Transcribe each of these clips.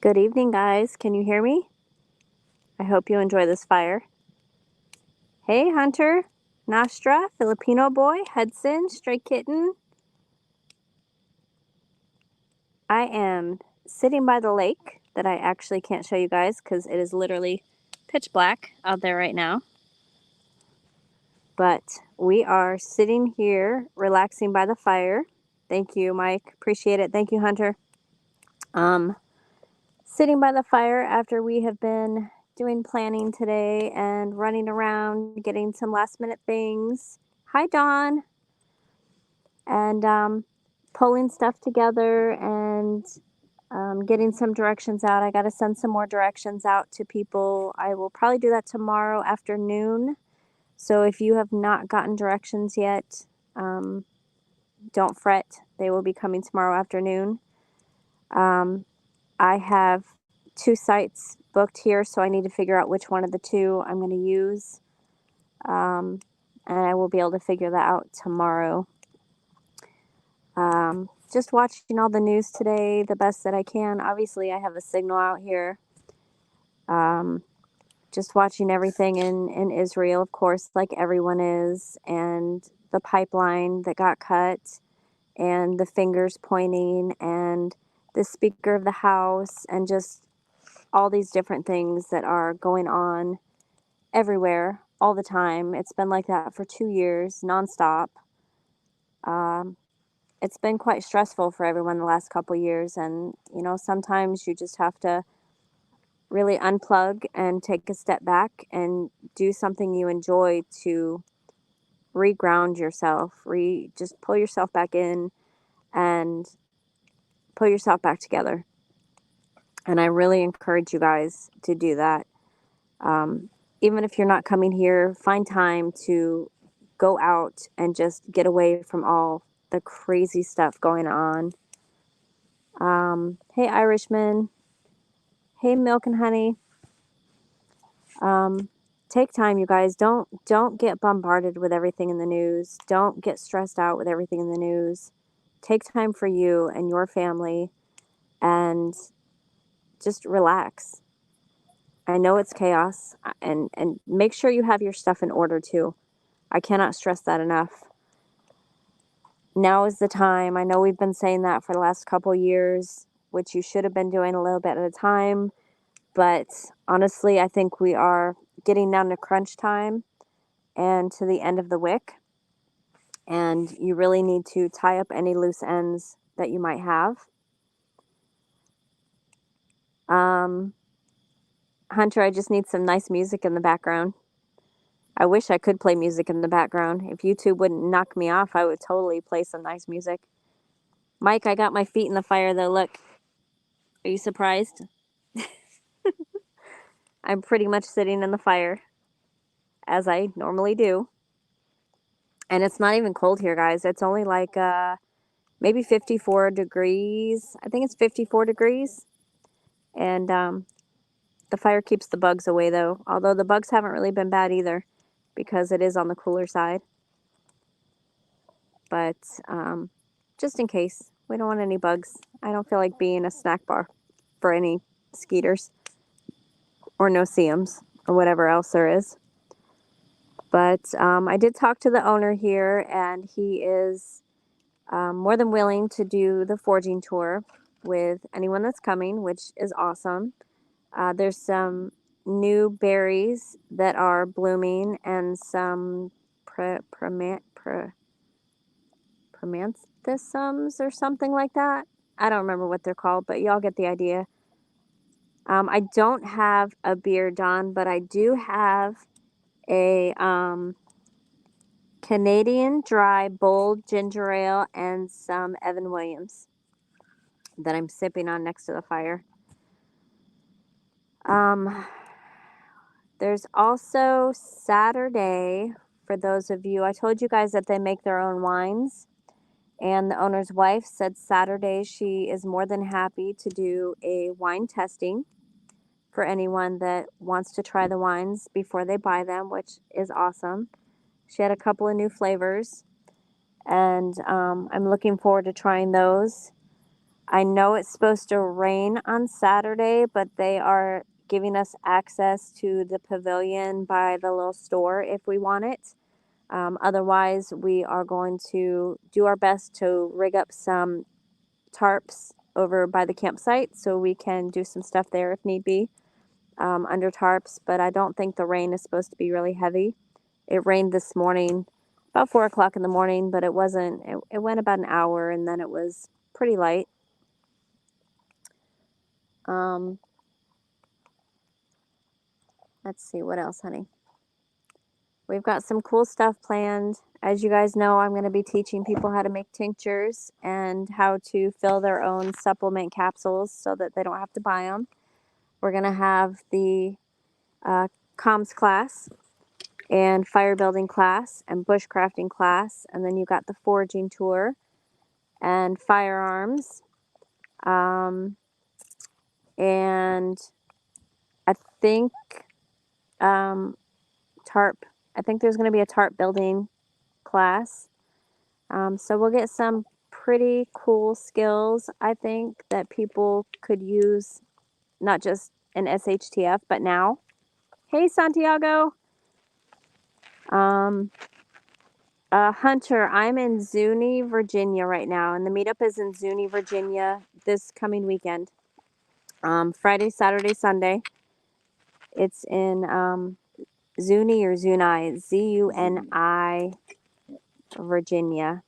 Good evening, guys. Can you hear me? I hope you enjoy this fire. Hey, Hunter, Nostra, Filipino boy, Hudson, Stray Kitten. I am sitting by the lake that I actually can't show you guys because it is literally pitch black out there right now. But we are sitting here relaxing by the fire. Thank you, Mike. Appreciate it. Thank you, Hunter. Sitting by the fire after we have been doing planning today and running around getting some last minute things. Hi, Dawn. And pulling stuff together and getting some directions out. I got to send some more directions out to people. I will probably do that tomorrow afternoon. So if you have not gotten directions yet, don't fret. They will be coming tomorrow afternoon. I have 2 sites booked here, so I need to figure out which one of the 2 I'm going to use. And I will be able to figure that out tomorrow. Just watching all the news today the best that I can. Obviously, I have a signal out here. Just watching everything in Israel, of course, like everyone is, and the pipeline that got cut, and the fingers pointing, and the Speaker of the House, and just all these different things that are going on everywhere all the time. It's been like that for 2 years, nonstop. It's been quite stressful for everyone the last couple years, and sometimes you just have to really unplug and take a step back and do something you enjoy to reground yourself, just pull yourself back in and pull yourself back together. And I really encourage you guys to do that. Even if you're not coming here, find time to go out and just get away from all the crazy stuff going on. Hey, Irishman. Hey, Milk and Honey. Take time, you guys. Don't get bombarded with everything in the news. Don't get stressed out with everything in the news. Take time for you and your family and just relax. I know it's chaos, and make sure you have your stuff in order too. I cannot stress that enough. Now is the time. I know we've been saying that for the last couple years, which you should have been doing a little bit at a time. But honestly, I think we are getting down to crunch time and to the end of the wick. And you really need to tie up any loose ends that you might have. Hunter, I just need some nice music in the background. I wish I could play music in the background. If YouTube wouldn't knock me off, I would totally play some nice music. Mike, I got my feet in the fire though. Look. Are you surprised? I'm pretty much sitting in the fire, as I normally do. And it's not even cold here, guys. It's only like maybe 54 degrees. I think it's 54 degrees. And the fire keeps the bugs away, though. Although the bugs haven't really been bad either, because it is on the cooler side. But just in case, we don't want any bugs. I don't feel like being a snack bar for any skeeters or no-see-ums or whatever else there is. But I did talk to the owner here, and he is more than willing to do the foraging tour with anyone that's coming, which is awesome. There's some new berries that are blooming and some promanthusums or something like that. I don't remember what they're called, but y'all get the idea. I don't have a beer, Don, but I do have a Canadian dry bold ginger ale and some Evan Williams that I'm sipping on next to the fire. There's also Saturday, for those of you, I told you guys that they make their own wines, and the owner's wife said Saturday she is more than happy to do a wine tasting for anyone that wants to try the wines before they buy them, which is awesome. She had a couple of new flavors, and I'm looking forward to trying those. I know it's supposed to rain on Saturday, but they are giving us access to the pavilion by the little store if we want it. Otherwise, we are going to do our best to rig up some tarps over by the campsite so we can do some stuff there if need be, under tarps. But I don't think the rain is supposed to be really heavy. It rained this morning, about 4 o'clock in the morning, but it wasn't, it went about an hour and then it was pretty light. Um, let's see, what else, honey? We've got some cool stuff planned. As you guys know, I'm going to be teaching people how to make tinctures and how to fill their own supplement capsules so that they don't have to buy them. We're going to have the comms class and fire building class and bushcrafting class, and then you got the foraging tour and firearms, and I think tarp. I think there's going to be a tarp building class. So we'll get some pretty cool skills, I think, that people could use, not just in SHTF, but now. Hey, Santiago. Hunter, I'm in Zuni, Virginia right now, and the meetup is in Zuni, Virginia this coming weekend. Friday, Saturday, Sunday. It's in Zuni or Zuni, Zuni, Virginia.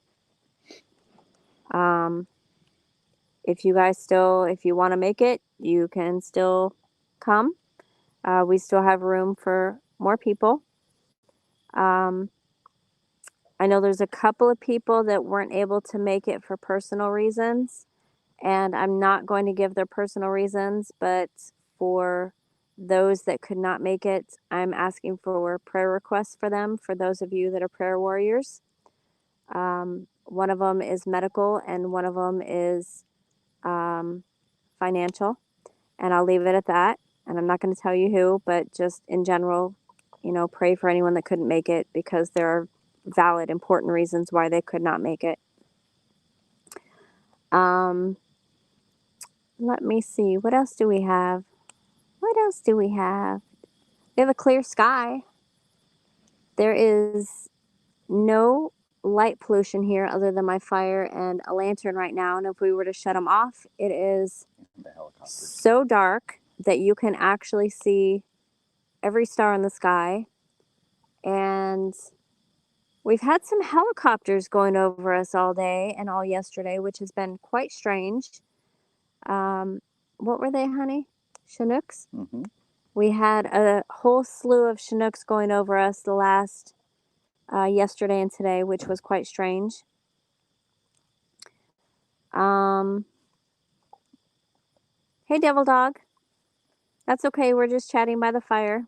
If you guys if you want to make it, you can still come. We still have room for more people. I know there's a couple of people that weren't able to make it for personal reasons, and I'm not going to give their personal reasons, but for those that could not make it, I'm asking for prayer requests for them, for those of you that are prayer warriors. One of them is medical, and one of them is financial, and I'll leave it at that. And I'm not going to tell you who, but just in general, pray for anyone that couldn't make it because there are valid, important reasons why they could not make it. Let me see. What else do we have? What else do we have? We have a clear sky. There is no light pollution here other than my fire and a lantern right now. And if we were to shut them off, it is so dark that you can actually see every star in the sky. And we've had some helicopters going over us all day and all yesterday, which has been quite strange. What were they, honey? Chinooks? Mm-hmm. We had a whole slew of Chinooks going over us the last yesterday and today, which was quite strange. Hey, Devil Dog. That's okay. We're just chatting by the fire.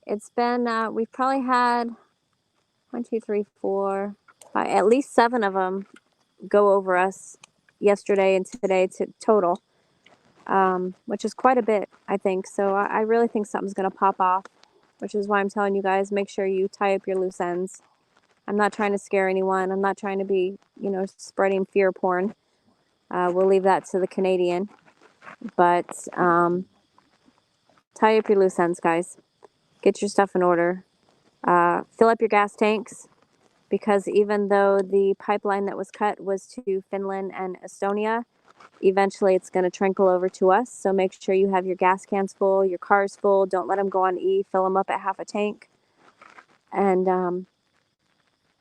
It's been, we've probably had 1, 2, 3, 4, 5, at least 7 of them go over us yesterday and today total, which is quite a bit, I think. So I really think something's going to pop off, which is why I'm telling you guys, make sure you tie up your loose ends. I'm not trying to scare anyone. I'm not trying to be, spreading fear porn. We'll leave that to the Canadian. But tie up your loose ends, guys. Get your stuff in order. Fill up your gas tanks, because even though the pipeline that was cut was to Finland and Estonia, eventually it's going to trickle over to us. So make sure you have your gas cans full, your car's full. Don't let them go on E. Fill them up at half a tank. And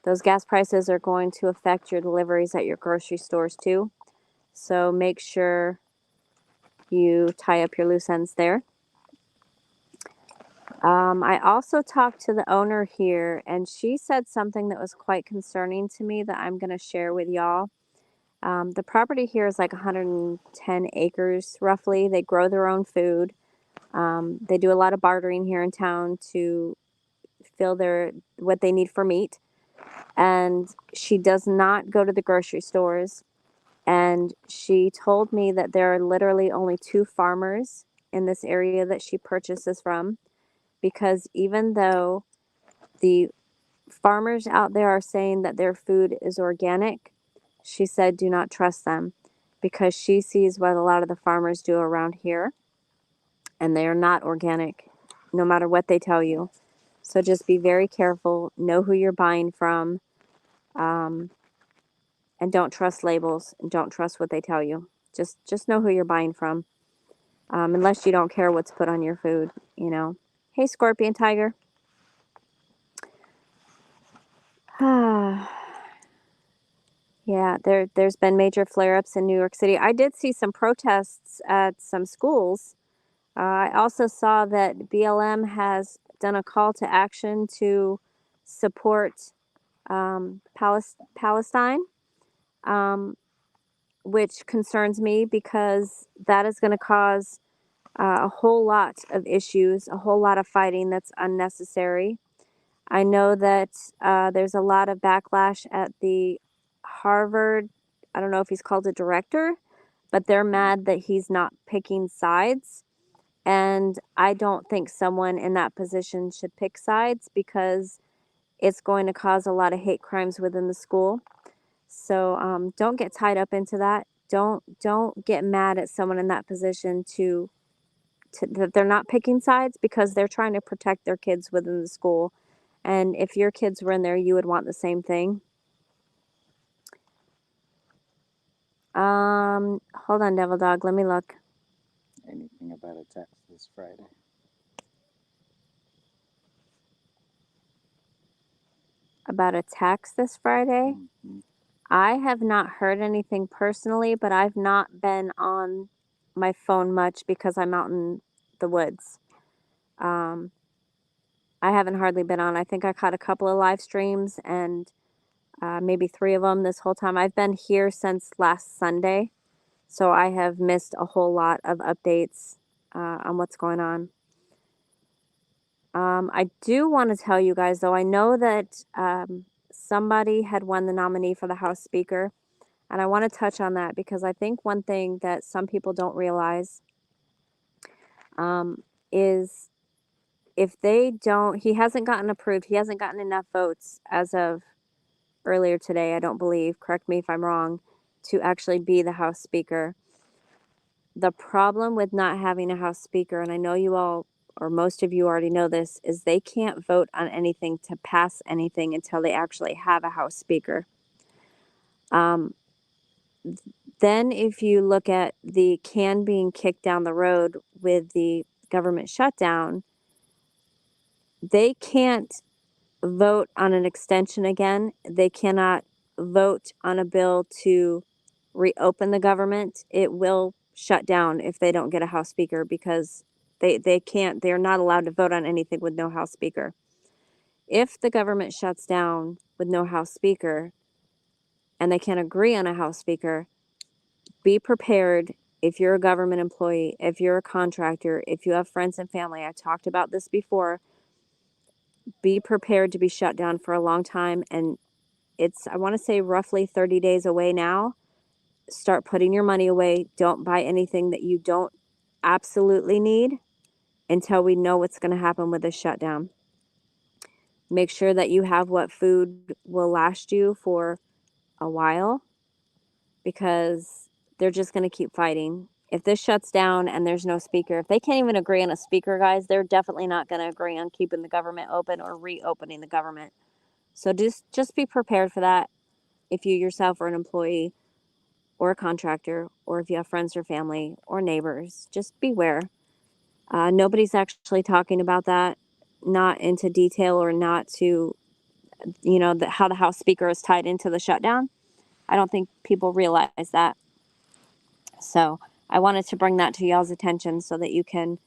those gas prices are going to affect your deliveries at your grocery stores too. So make sure you tie up your loose ends there. I also talked to the owner here, and she said something that was quite concerning to me that I'm going to share with y'all. The property here is like 110 acres roughly. They grow their own food. They do a lot of bartering here in town to fill what they need for meat. And she does not go to the grocery stores. And she told me that there are literally only 2 farmers in this area that she purchases from, because even though the farmers out there are saying that their food is organic, she said do not trust them because she sees what a lot of the farmers do around here, and they are not organic, no matter what they tell you. So just be very careful, know who you're buying from, um, and don't trust labels and don't trust what they tell you. Just know who you're buying from, unless you don't care what's put on your food, you know. Hey, Scorpion Tiger. Yeah, there's been major flare-ups in New York City. I did see some protests at some schools. I also saw that BLM has done a call to action to support Palestine, um, which concerns me because that is going to cause a whole lot of issues, a whole lot of fighting that's unnecessary. I know that there's a lot of backlash at the Harvard, I don't know if he's called a director, but they're mad that he's not picking sides. And I don't think someone in that position should pick sides because it's going to cause a lot of hate crimes within the school. So don't get tied up into that. Don't get mad at someone in that position that they're not picking sides because they're trying to protect their kids within the school. And if your kids were in there, you would want the same thing. Hold on, Devil Dog. Let me look. Anything about a text this Friday? About attacks this Friday? Mm-hmm. I have not heard anything personally, but I've not been on my phone much because I'm out in the woods. Um, I haven't hardly been on. I think I caught a couple of live streams and maybe 3 of them this whole time. I've been here since last Sunday, so I have missed a whole lot of updates on what's going on. I do want to tell you guys, though, I know that somebody had won the nominee for the House Speaker, and I want to touch on that because I think one thing that some people don't realize is if they don't, he hasn't gotten approved, he hasn't gotten enough votes as of earlier today, I don't believe, correct me if I'm wrong, to actually be the House Speaker. The problem with not having a House Speaker, and I know you all or most of you already know this, is they can't vote on anything to pass anything until they actually have a House Speaker. Then if you look at the can being kicked down the road with the government shutdown, they can't vote on an extension again. They cannot vote on a bill to reopen the government. It will shut down if they don't get a House Speaker because they're not allowed to vote on anything with no House Speaker. If the government shuts down with no House Speaker and they can't agree on a House Speaker, be prepared if you're a government employee, if you're a contractor, if you have friends and family. I talked about this before. Be prepared to be shut down for a long time. And it's, I want to say, roughly 30 days away now. Start putting your money away. Don't buy anything that you don't absolutely need until we know what's going to happen with this shutdown. Make sure that you have what food will last you for a while because they're just going to keep fighting. If this shuts down and there's no speaker, if they can't even agree on a speaker, guys, they're definitely not going to agree on keeping the government open or reopening the government. So just be prepared for that if you yourself are an employee or a contractor, or if you have friends or family or neighbors. Just beware. Nobody's actually talking about that, not into detail or not to, how the House Speaker is tied into the shutdown. I don't think people realize that. So I wanted to bring that to y'all's attention so that you can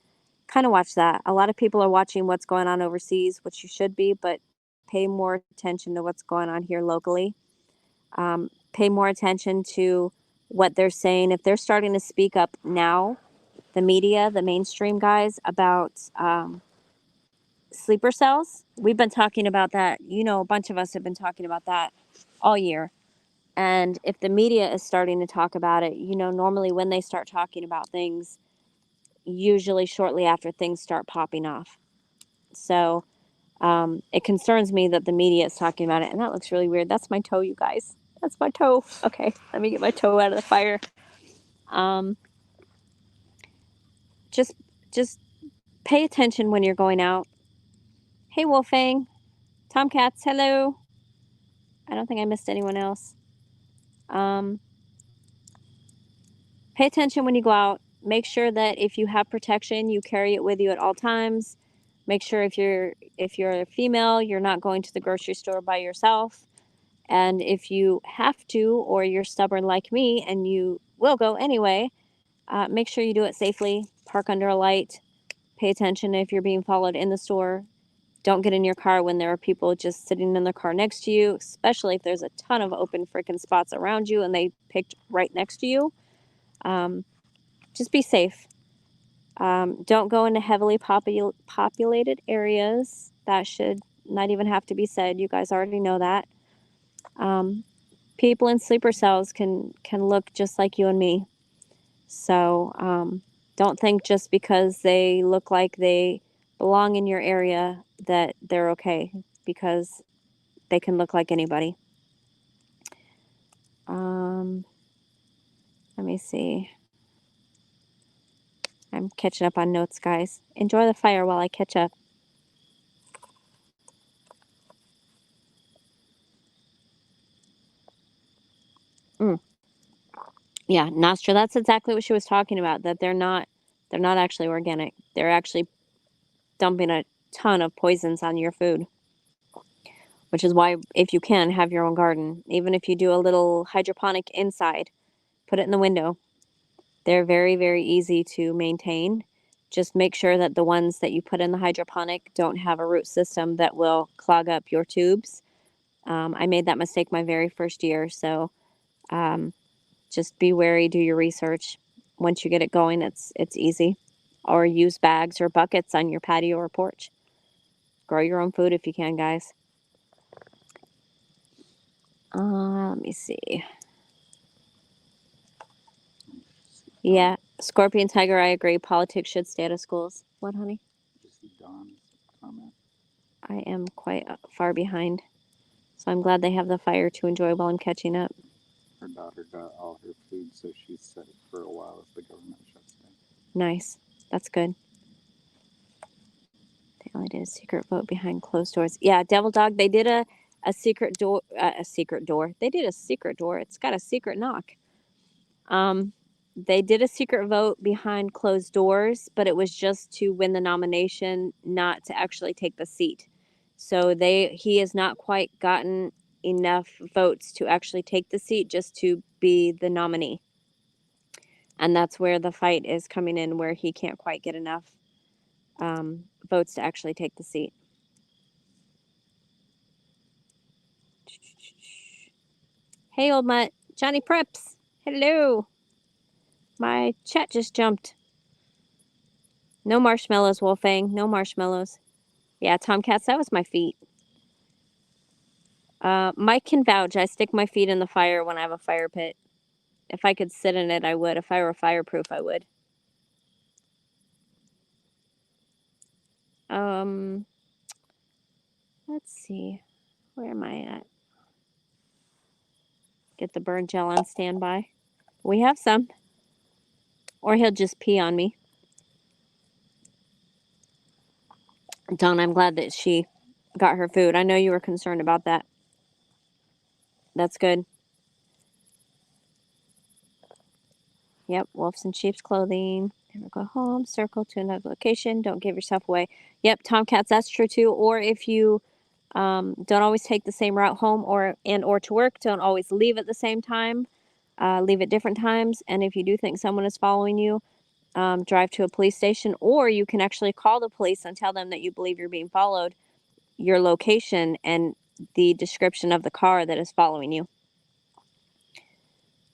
kind of watch that. A lot of people are watching what's going on overseas, which you should be, but pay more attention to what's going on here locally. Pay more attention to what they're saying. If they're starting to speak up now, the media, the mainstream guys, about sleeper cells, we've been talking about that. A bunch of us have been talking about that all year. And if the media is starting to talk about it, normally when they start talking about things, usually shortly after things start popping off. So it concerns me that the media is talking about it. And that looks really weird. That's my toe, you guys. That's my toe. Okay, let me get my toe out of the fire. Um, just pay attention when you're going out. Hey, Wolfang. Tomcats, hello. I don't think I missed anyone else. Um, pay attention when you go out. Make sure that if you have protection, you carry it with you at all times. Make sure if you're a female, you're not going to the grocery store by yourself. And if you have to, or you're stubborn like me and you will go anyway, make sure you do it safely. Park under a light. Pay attention if you're being followed in the store. Don't get in your car when there are people just sitting in the car next to you, especially if there's a ton of open freaking spots around you and they picked right next to you. Just be safe. Don't go into heavily populated areas. That should not even have to be said. You guys already know that. People in sleeper cells can look just like you and me. So don't think just because they look like they belong in your area that they're okay, because they can look like anybody. Let me see. I'm catching up on notes, guys. Enjoy the fire while I catch up. Yeah, Nostra, that's exactly what she was talking about, that they're not actually organic. They're actually dumping a ton of poisons on your food. Which is why, if you can, have your own garden. Even if you do a little hydroponic inside, put it in the window. They're very, very easy to maintain. Just make sure that the ones that you put in the hydroponic don't have a root system that will clog up your tubes. I made that mistake my very first year, so just be wary, do your research. Once you get it going, it's easy. Or use bags or buckets on your patio or porch. Grow your own food if you can, guys. Let me see. Yeah, Scorpion Tiger, I agree. Politics should stay out of schools. What, honey? Just Dawn's comment. I am quite far behind. So I'm glad they have the fire to enjoy while I'm catching up. Her daughter got all her food, so she's set for a while if the government shuts down. Nice. That's good. They only did a secret vote behind closed doors. Yeah, Devil Dog, they did a secret door. A secret door. They did a secret door. It's got a secret knock. They did a secret vote behind closed doors, but it was just to win the nomination, not to actually take the seat. So he has not quite gotten enough votes to actually take the seat, just to be the nominee. And that's where the fight is coming in, where he can't quite get enough votes to actually take the seat. Hey, old mutt. Johnny Preps. Hello. My chat just jumped. No marshmallows, Wolfang. No marshmallows. Yeah, Tomcats, that was my feet. Mike can vouch. I stick my feet in the fire when I have a fire pit. If I could sit in it, I would. If I were fireproof, I would. Let's see. Where am I at? Get the burn gel on standby. We have some. Or he'll just pee on me. Dawn, I'm glad that she got her food. I know you were concerned about that. That's good. Yep, wolves in sheep's clothing. Never go home. Circle to another location. Don't give yourself away. Yep, Tomcats, that's true too. Or if you don't always take the same route home or to work, don't always leave at the same time. Leave at different times. And if you do think someone is following you, drive to a police station, or you can actually call the police and tell them that you believe you're being followed, your location, and the description of the car that is following you.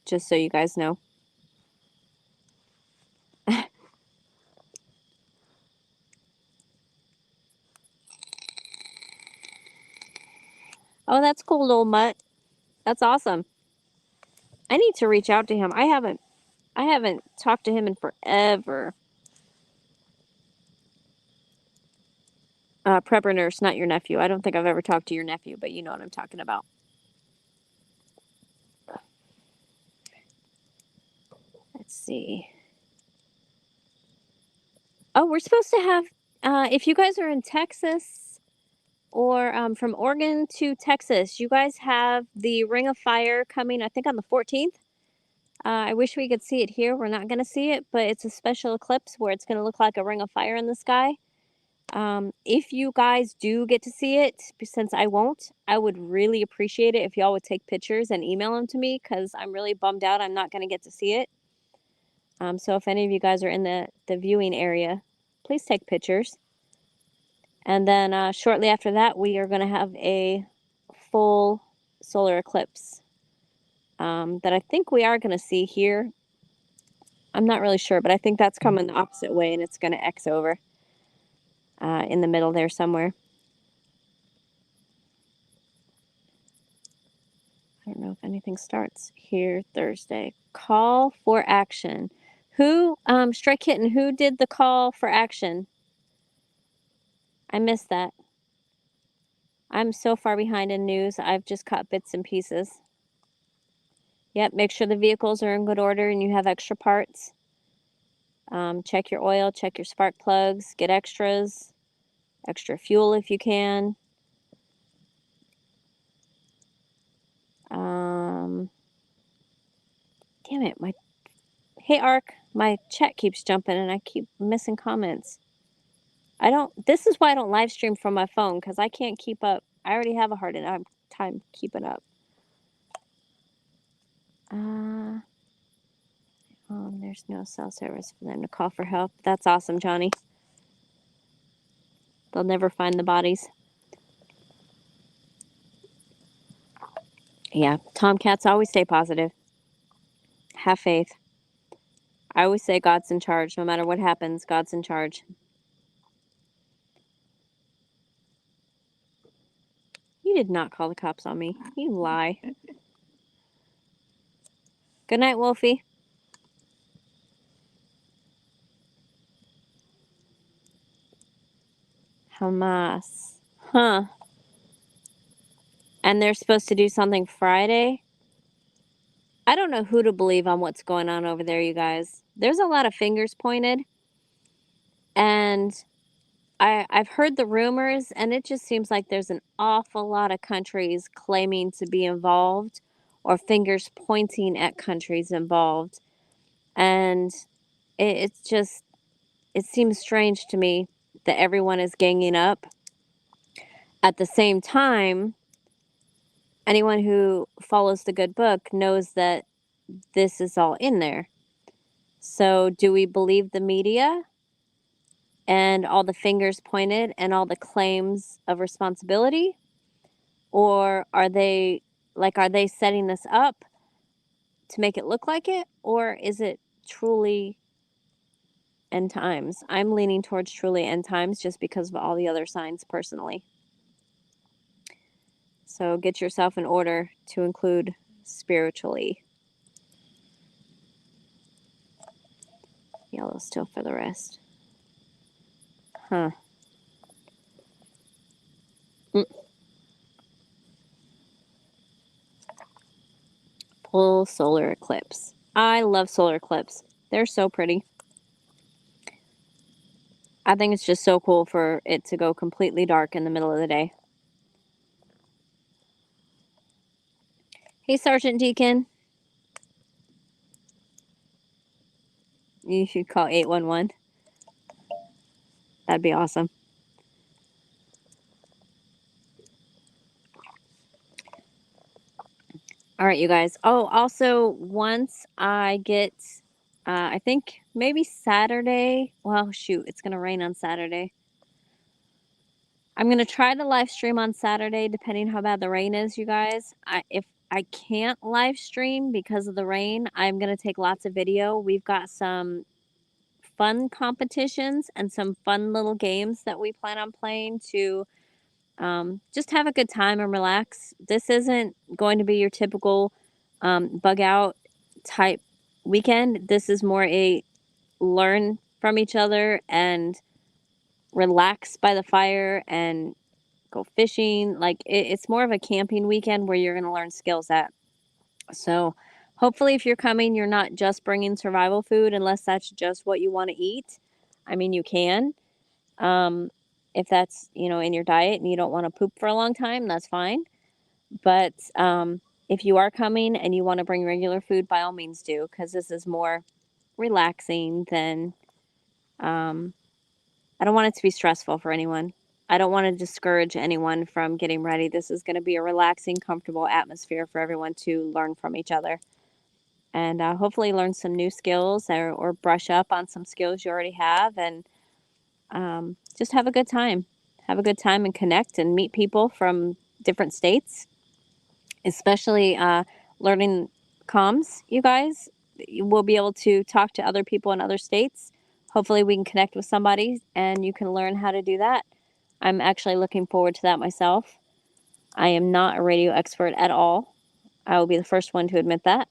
Just so you guys know. Oh, that's cool, old mutt. That's awesome. I need to reach out to him. I haven't talked to him in forever. Prepper nurse, not your nephew. I don't think I've ever talked to your nephew, but you know what I'm talking about. let's see. Oh, we're supposed to have, if you guys are in Texas or from Oregon to Texas, you guys have the Ring of Fire coming, I think, on the 14th. I wish we could see it here. We're not going to see it, but it's a special eclipse where it's going to look like a ring of fire in the sky. If you guys do get to see it, since I won't, I would really appreciate it if y'all would take pictures and email them to me, because I'm really bummed out I'm not going to get to see it. So if any of you guys are in the viewing area, please take pictures. And then shortly after that, we are going to have a full solar eclipse that I think we are going to see here. I'm not really sure, but I think that's coming the opposite way, and it's going to X over in the middle there somewhere. I don't know if anything starts here Thursday. Call for action. Who, Stray Kitten, who did the call for action? I missed that. I'm so far behind in news. I've just caught bits and pieces. Yep, make sure the vehicles are in good order and you have extra parts. Check your oil, check your spark plugs, get extras, extra fuel if you can. Damn it, hey Ark, my chat keeps jumping and I keep missing comments. This is why I don't live stream from my phone, because I can't keep up. I already have a hard enough time keeping up. There's no cell service for them to call for help. That's awesome, Johnny. They'll never find the bodies. Yeah, Tomcats always stay positive. Have faith. I always say God's in charge. No matter what happens, God's in charge. You did not call the cops on me. You lie. Good night, Wolfie. Hamas. Huh. And they're supposed to do something Friday? I don't know who to believe on what's going on over there, you guys. There's a lot of fingers pointed. And I've heard the rumors, and it just seems like there's an awful lot of countries claiming to be involved or fingers pointing at countries involved. And it seems strange to me that everyone is ganging up. At the same time, anyone who follows the good book knows that this is all in there. So do we believe the media and all the fingers pointed and all the claims of responsibility? Or are they setting this up to make it look like it? Or is it truly end times? I'm leaning towards truly end times just because of all the other signs personally. So get yourself in order to include spiritually. Yellow still for the rest. Huh. Full solar eclipse. I love solar eclipse. They're so pretty. I think it's just so cool for it to go completely dark in the middle of the day. Hey, Sergeant Deacon. You should call 811. That'd be awesome. All right, you guys. Oh, also, once I get, I think maybe Saturday. Well, shoot, it's going to rain on Saturday. I'm going to try to live stream on Saturday, depending how bad the rain is, you guys. If I can't live stream because of the rain, I'm going to take lots of video. We've got some fun competitions and some fun little games that we plan on playing to just have a good time and relax. This isn't going to be your typical bug out type weekend. This is more a learn from each other and relax by the fire and go fishing. Like it's more of a camping weekend where you're going to learn skills at. So Hopefully, if you're coming, you're not just bringing survival food, unless that's just what you want to eat. I mean, you can. If that's, in your diet and you don't want to poop for a long time, that's fine. But if you are coming and you want to bring regular food, by all means do, because this is more relaxing than, I don't want it to be stressful for anyone. I don't want to discourage anyone from getting ready. This is going to be a relaxing, comfortable atmosphere for everyone to learn from each other and hopefully learn some new skills or brush up on some skills you already have and just have a good time. Have a good time and connect and meet people from different states, especially learning comms, you guys. We'll be able to talk to other people in other states. Hopefully, we can connect with somebody and you can learn how to do that. I'm actually looking forward to that myself. I am not a radio expert at all. I will be the first one to admit that.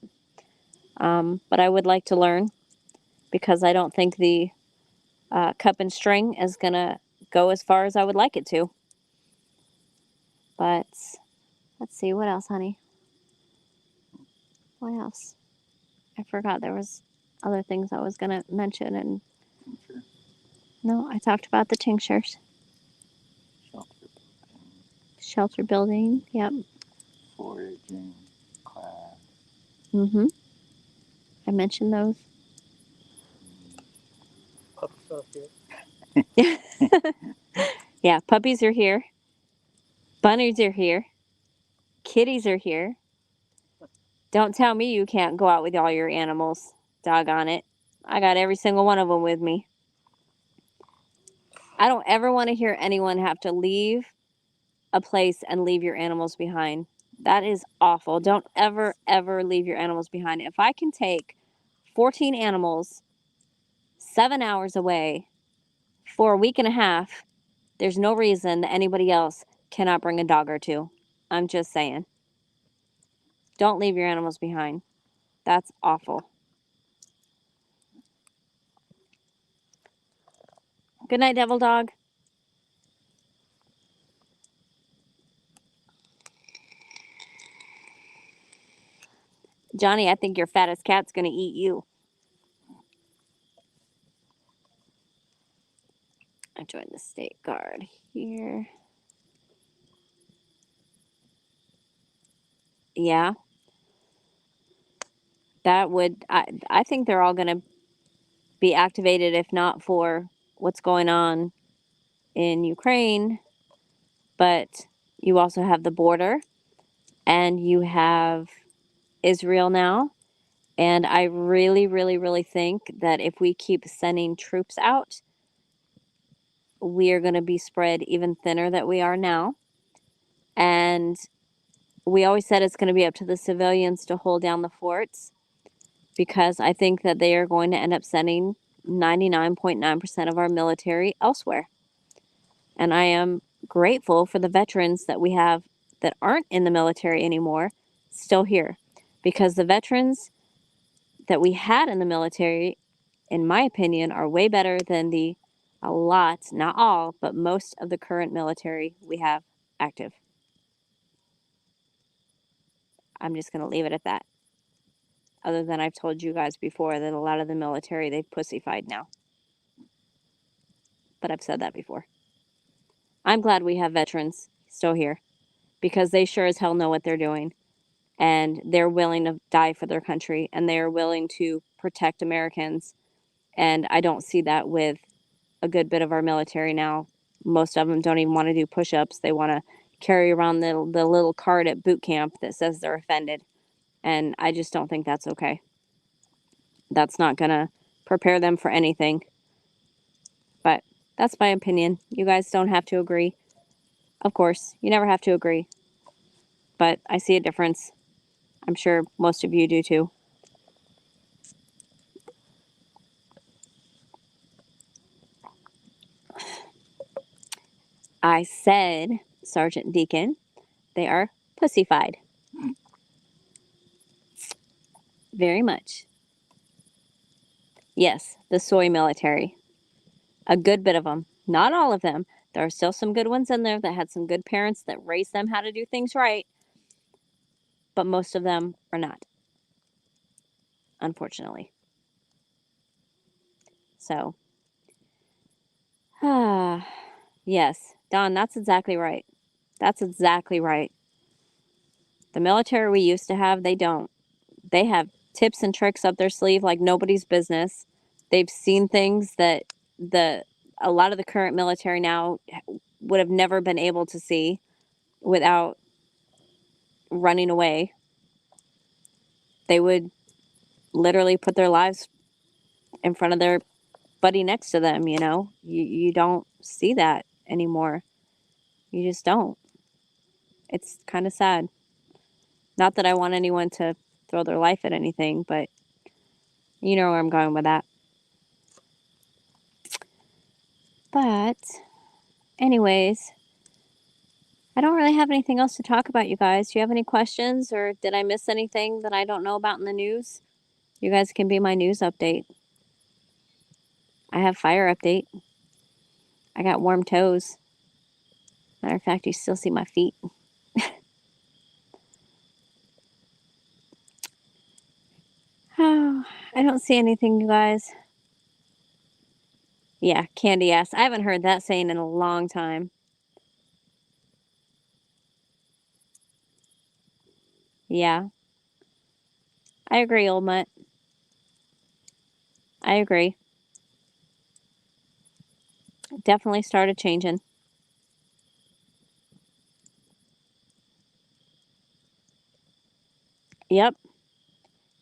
But I would like to learn because I don't think the cup and string is going to go as far as I would like it to. But let's see, what else, honey? What else? I forgot there was other things I was going to mention. And no, I talked about the tinctures. Shelter building, yep. Foraging class. Mm-hmm. I mentioned those. Puppies are here. Yeah, puppies are here. Bunnies are here. Kitties are here. Don't tell me you can't go out with all your animals. Doggone it. I got every single one of them with me. I don't ever want to hear anyone have to leave a place and leave your animals behind. That is awful. Don't ever, ever leave your animals behind. If I can take 14 animals 7 hours away for a week and a half, there's no reason that anybody else cannot bring a dog or two. I'm just saying. Don't leave your animals behind. That's awful. Good night, devil dog. Johnny, I think your fattest cat's going to eat you. I joined the state guard here. Yeah. That would, I think they're all going to be activated if not for what's going on in Ukraine. But you also have the border and you have Israel now. And I really, really, really think that if we keep sending troops out, we are going to be spread even thinner than we are now. And we always said it's going to be up to the civilians to hold down the forts because I think that they are going to end up sending 99.9% of our military elsewhere. And I am grateful for the veterans that we have that aren't in the military anymore still here because the veterans that we had in the military, in my opinion, are way better than a lot, not all, but most of the current military we have active. I'm just going to leave it at that. Other than I've told you guys before that a lot of the military, they've pussyfied now. But I've said that before. I'm glad we have veterans still here because they sure as hell know what they're doing. And they're willing to die for their country and they are willing to protect Americans. And I don't see that with a good bit of our military now. Most of them don't even want to do push-ups. They want to carry around the little card at boot camp that says they're offended. And I just don't think that's okay. That's not going to prepare them for anything. But that's my opinion. You guys don't have to agree. Of course, you never have to agree. But I see a difference. I'm sure most of you do too. I said, Sergeant Deacon, they are pussyfied. Very much. Yes, the soy military. A good bit of them. Not all of them. There are still some good ones in there that had some good parents that raised them how to do things right. But most of them are not. unfortunately. So, yes, Don, that's exactly right. That's exactly right. The military we used to have, they don't. They have tips and tricks up their sleeve like nobody's business. They've seen things that the a lot of the current military now would have never been able to see without running away. They would literally put their lives in front of their buddy next to them, you know. You don't see that anymore. You just don't. It's kind of sad. Not that I want anyone to throw their life at anything, but you know where I'm going with that. But anyways, I don't really have anything else to talk about, you guys. Do you have any questions, or did I miss anything that I don't know about in the news? You guys can be my news update. I have fire update. I got warm toes. Matter of fact, you still see my feet. Oh, I don't see anything, you guys. Yeah, candy ass. I haven't heard that saying in a long time. Yeah, I agree, old mutt. I agree. Definitely started changing. Yep,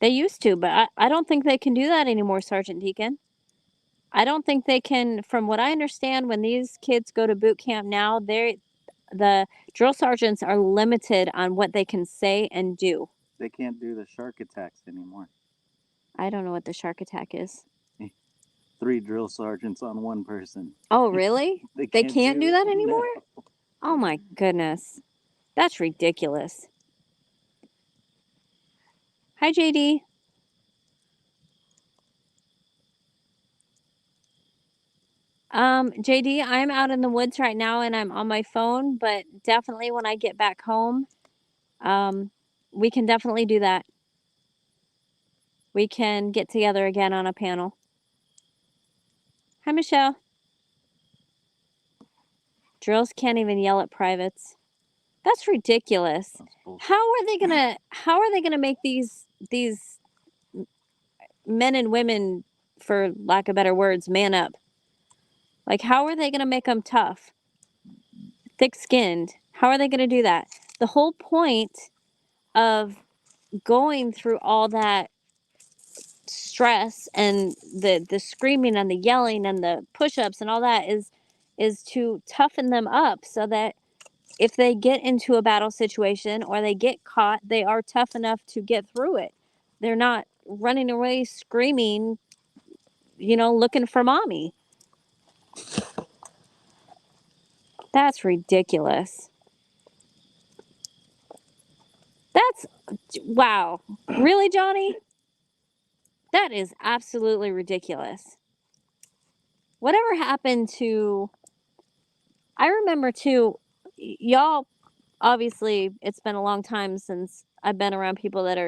they used to, but I don't think they can do that anymore, Sergeant Deacon. I don't think they can, from what I understand, when these kids go to boot camp now, the drill sergeants are limited on what they can say and do. They can't do the shark attacks anymore. I don't know what the shark attack is. 3 drill sergeants on 1 person. Oh, really? They can't do that it. anymore? No. Oh my goodness. That's ridiculous. Hi, JD. JD, I'm out in the woods right now and I'm on my phone, but definitely when I get back home, we can definitely do that. We can get together again on a panel. Hi, Michelle. Drills can't even yell at privates. That's ridiculous. How are they gonna make these men and women, for lack of better words, man up? Like, how are they gonna make them tough, thick-skinned? How are they gonna do that? The whole point of going through all that stress and the screaming and the yelling and the push-ups and all that is to toughen them up so that if they get into a battle situation or they get caught, they are tough enough to get through it. They're not running away screaming, looking for mommy. That's ridiculous. That's wow. Really, Johnny? That is absolutely ridiculous. Whatever happened to I remember too, y'all, obviously it's been a long time since I've been around people that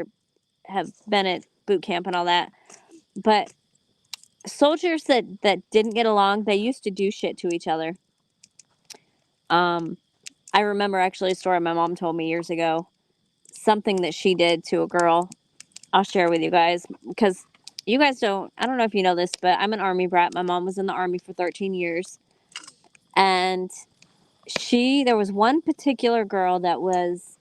have been at boot camp and all that. But soldiers that didn't get along, they used to do shit to each other. I remember actually a story my mom told me years ago. Something that she did to a girl. I'll share with you guys because you guys I don't know if you know this, but I'm an Army brat. My mom was in the Army for 13 years. And there was one particular girl that was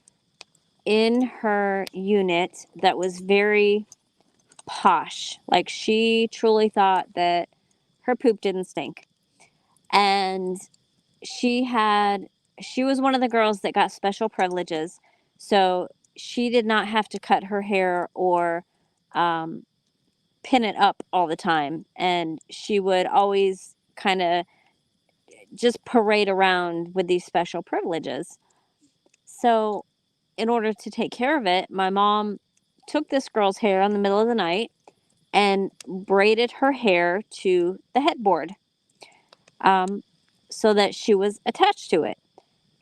in her unit that was very posh. Like, she truly thought that her poop didn't stink. And she was one of the girls that got special privileges. So she did not have to cut her hair or pin it up all the time. And she would always kind of just parade around with these special privileges. So, in order to take care of it, my mom took this girl's hair in the middle of the night and braided her hair to the headboard, so that she was attached to it,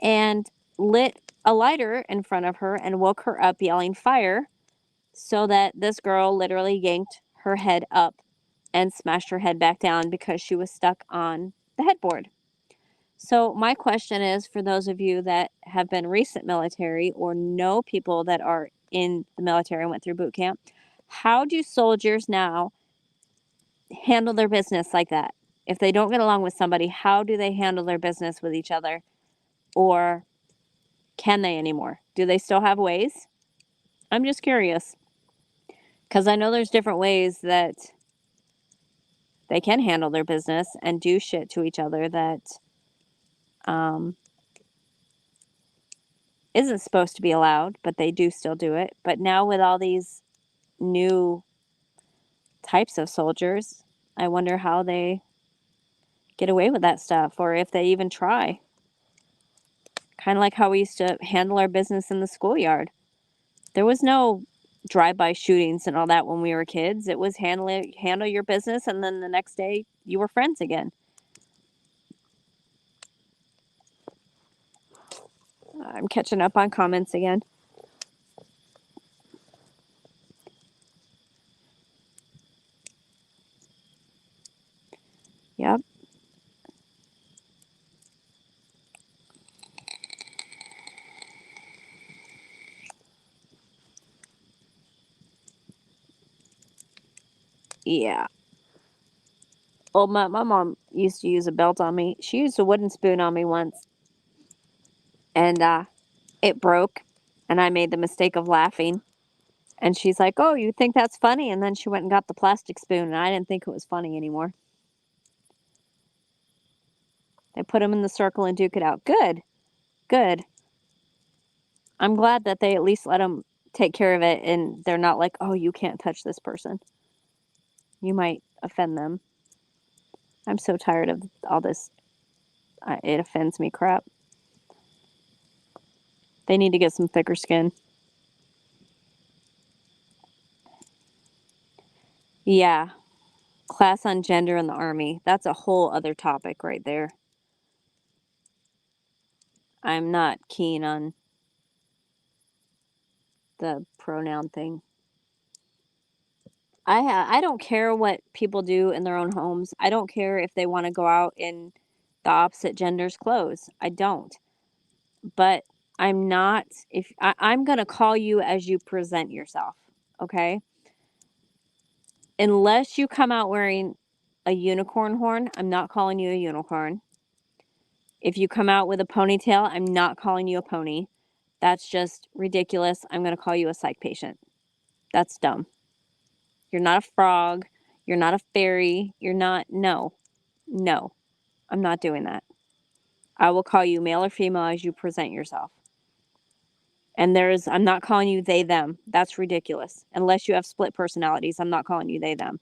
and lit a lighter in front of her and woke her up yelling fire. so that this girl literally yanked her head up and smashed her head back down because she was stuck on the headboard. So my question is, for those of you that have been recent military or know people that are in the military and went through boot camp, how do soldiers now handle their business like that? If they don't get along with somebody, how do they handle their business with each other? Or can they anymore? Do they still have ways? I'm just curious, because I know there's different ways that they can handle their business and do shit to each other that isn't supposed to be allowed, but they do still do it. But now with all these new types of soldiers, I wonder how they get away with that stuff, or if they even try. Kind of like how we used to handle our business in the schoolyard. There was no drive-by shootings and all that when we were kids. It was handle your business, and then the next day you were friends again. I'm catching up on comments again. Yep. Yeah. Well, my mom used to use a belt on me. She used a wooden spoon on me once, and it broke, and I made the mistake of laughing. And she's like, "Oh, you think that's funny?" And then she went and got the plastic spoon, and I didn't think it was funny anymore. They put them in the circle and duke it out. Good. Good. I'm glad that they at least let them take care of it, and they're not like, "Oh, you can't touch this person. You might offend them." I'm so tired of all this. It offends me crap. They need to get some thicker skin. Yeah. Class on gender in the Army. That's a whole other topic right there. I'm not keen on the pronoun thing. I don't care what people do in their own homes. I don't care if they want to go out in the opposite gender's clothes. I don't. But I'm not, if I'm going to call you as you present yourself, okay? Unless you come out wearing a unicorn horn, I'm not calling you a unicorn. If you come out with a ponytail, I'm not calling you a pony. That's just ridiculous. I'm going to call you a psych patient. That's dumb. You're not a frog. You're not a fairy. You're not, no, I'm not doing that. I will call you male or female as you present yourself. And I'm not calling you they, them. That's ridiculous. Unless you have split personalities, I'm not calling you they, them.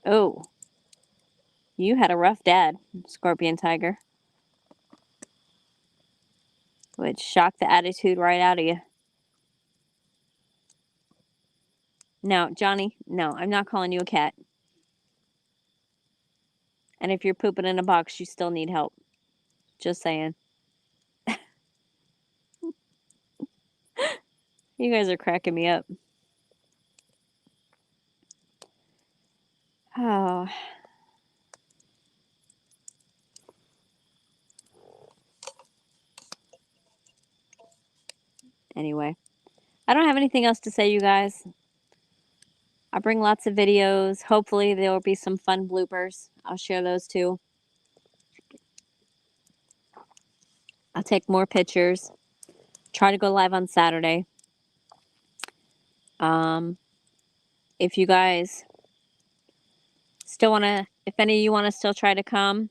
Oh, you had a rough dad, Scorpion Tiger. Would shock the attitude right out of you. No, Johnny, no, I'm not calling you a cat. And if you're pooping in a box, you still need help. Just saying. You guys are cracking me up. Oh. Anyway, I don't have anything else to say, you guys. I bring lots of videos. Hopefully there will be some fun bloopers. I'll share those too. I'll take more pictures. Try to go live on Saturday. If you guys still want to, if any of you want to still try to come,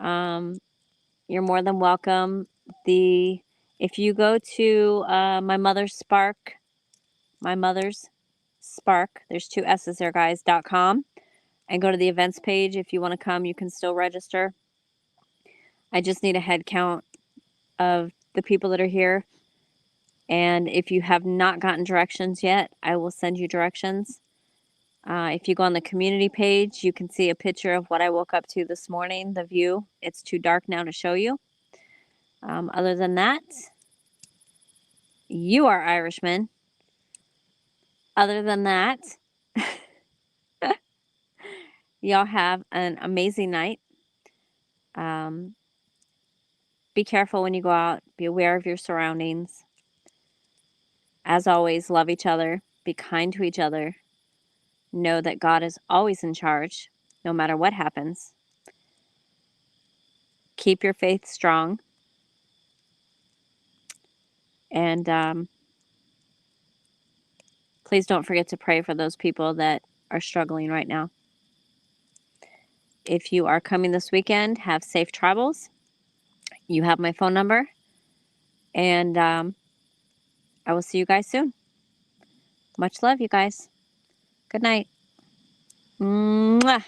you're more than welcome. If you go to my mother's Spark, there's 2 S's there, guys, .com, and go to the events page. If you want to come, you can still register. I just need a head count of the people that are here. And if you have not gotten directions yet, I will send you directions. If you go on the community page, you can see a picture of what I woke up to this morning, the view. It's too dark now to show you. Other than that, you are Irishmen. Other than that, y'all have an amazing night. Be careful when you go out. Be aware of your surroundings. As always, love each other. Be kind to each other. Know that God is always in charge, no matter what happens. Keep your faith strong. And please don't forget to pray for those people that are struggling right now. If you are coming this weekend, have safe travels. You have my phone number. And I will see you guys soon. Much love, you guys. Good night. Mwah.